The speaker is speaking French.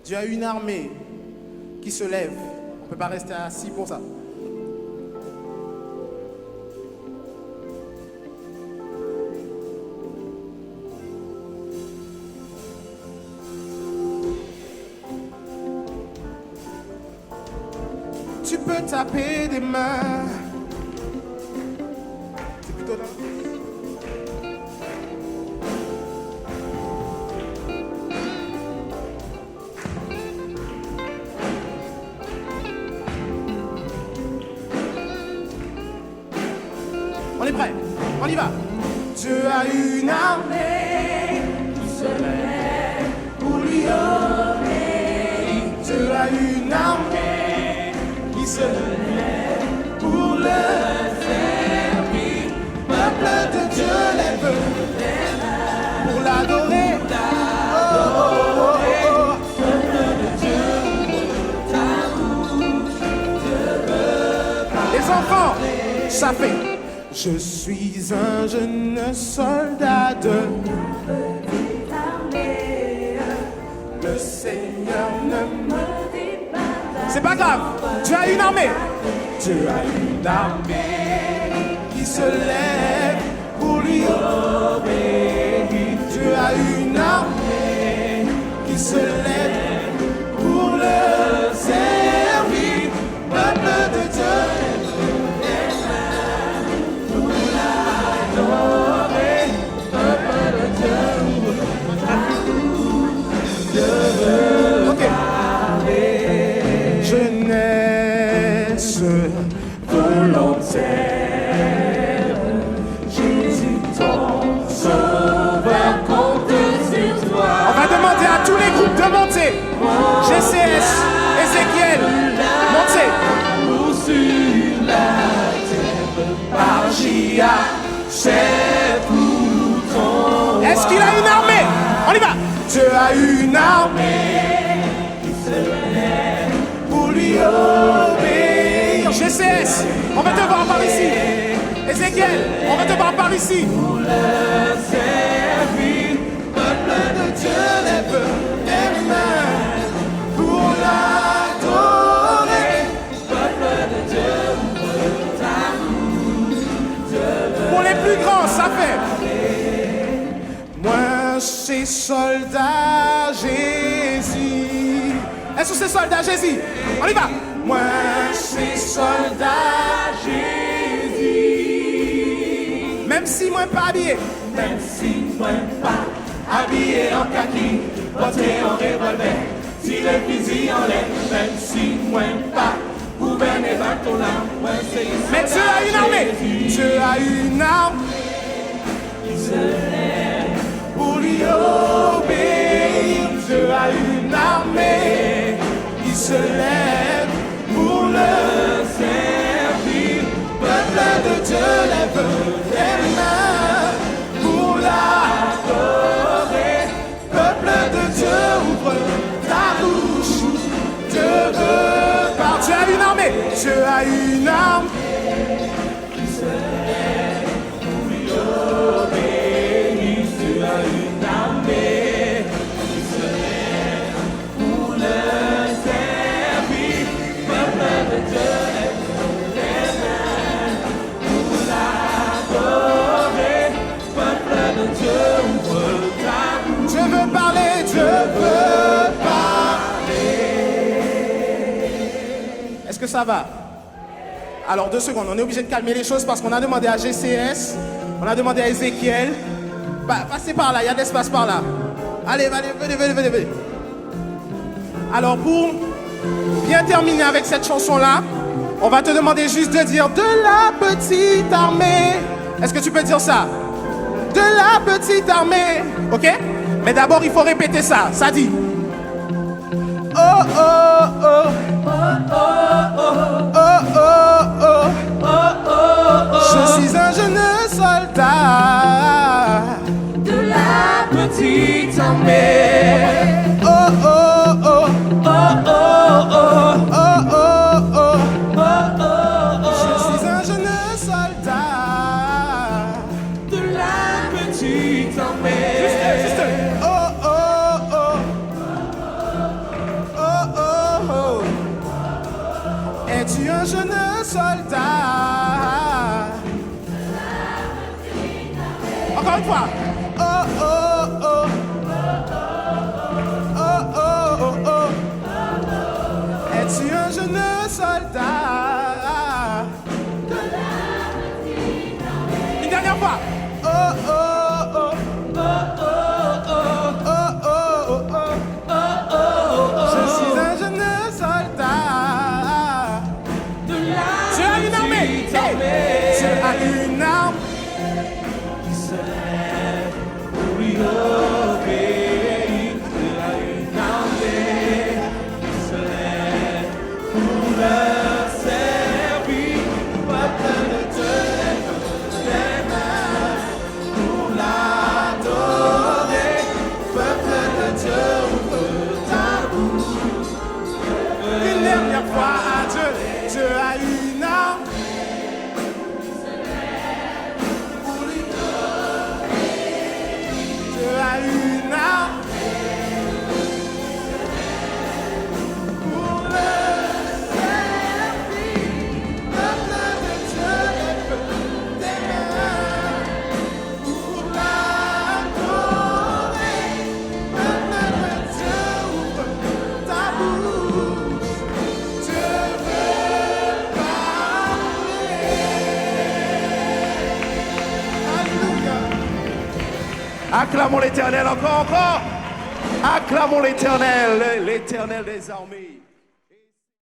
Dieu a une armée qui se lève. On ne peut pas rester assis pour ça. Tu peux taper des mains. C'est plutôt là. On est prêt, on y va. Dieu a une armée qui se lève pour lui obéir. Dieu a une armée qui se lève pour le servir. Peuple de Dieu lève les mains pour l'adorer. Peuple de Dieu, ta bouche, les enfants, ça fait. Je suis un jeune soldat de petite armée. Le Seigneur ne me dit pas. C'est pas grave, tu as une armée. Tu as une armée qui se lève pour lui obéir. Tu as une armée qui se lève pour le servir. Peuple de Dieu. Jeunesse volontaire, Jésus ton sauveur compte sur toi. On va demander à tous les groupes de monter. GCS, Ézéchiel, montez. Sur la terre par Gia, c'est pour ton. Est-ce qu'il a une armée? On y va. Dieu a une armée qui se lève pour lui obéir. GCS, on va te voir par ici. Ézéchiel, on va te voir par ici. Pour le servir, peuple de Dieu lève les mains pour l'adorer. Peuple de Dieu, ouvre ta bouche. Pour les plus grands, ça fait. Moi, c'est soldat Jésus. Est-ce que c'est soldat Jésus? On y va. Moi, c'est soldat Jésus. Même si moi pas habillé. Même si moi pas habillé en kaki, porté en revolver, si le fusil en l'air. Même si moi pas gouverné par ton âme. Mais Dieu a une armée. Dieu a une armée qui se lève pour lui obéir. Dieu a une armée qui se lève pour le servir. Peuple de Dieu lève les mains pour l'adorer. Peuple de Dieu ouvre ta bouche. Dieu repart. Dieu a une armée. Dieu a une armée qui se lève pour lui obéir. Dieu a une armée qui se lève pour le servir. Peuple de Dieu lève les mains pour l'adorer. Peuple de Dieu ouvre ta bouche. Je veux parler, je veux parler. Est-ce que ça va? Alors 2 secondes, on est obligé de calmer les choses parce qu'on a demandé à GCS, on a demandé à Ézéchiel. Passez par là, il y a de l'espace par là. Allez, venez. Alors pour bien terminer avec cette chanson-là, on va te demander juste de dire de la petite armée. Est-ce que tu peux dire ça? De la petite armée. Ok? Mais d'abord, il faut répéter ça. Ça dit. Oh, oh, oh. Oh, oh, oh. Oh, oh, oh. Oh, oh, oh. Je suis un jeune soldat de la petite armée. Oh, oh, oh. Oh, oh, oh. Oh, oh, oh. Oh, oh, oh. Je suis un jeune soldat de la petite armée. Juste. Oh, oh, oh. encore une fois. Oh, oh, oh. Oh, oh, oh, oh. Es-tu un jeune soldat? Une dernière fois. Oh, oh, oh. Oh, oh, oh. Oh, oh, oh, oh. Oh, oh, oh. Je suis un jeune soldat. Tu as une armée. Hey. Tu as une arme. Qui se lève pour lui obéir. Tu as une armée qui se lève pour leur servir. Peuple de Dieu, lève tes mains pour l'adorer. Peuple de Dieu, ouvre ta bouche. Une dernière fois à Dieu, Dieu a une arme. Une arme pour le servir. Peuple de Dieu, lève tes mains pour l'adorer. Peuple de Dieu, ouvre ta bouche. Dieu veut parler. Alléluia. Acclamons l'Éternel encore. Acclamons l'Éternel des armées.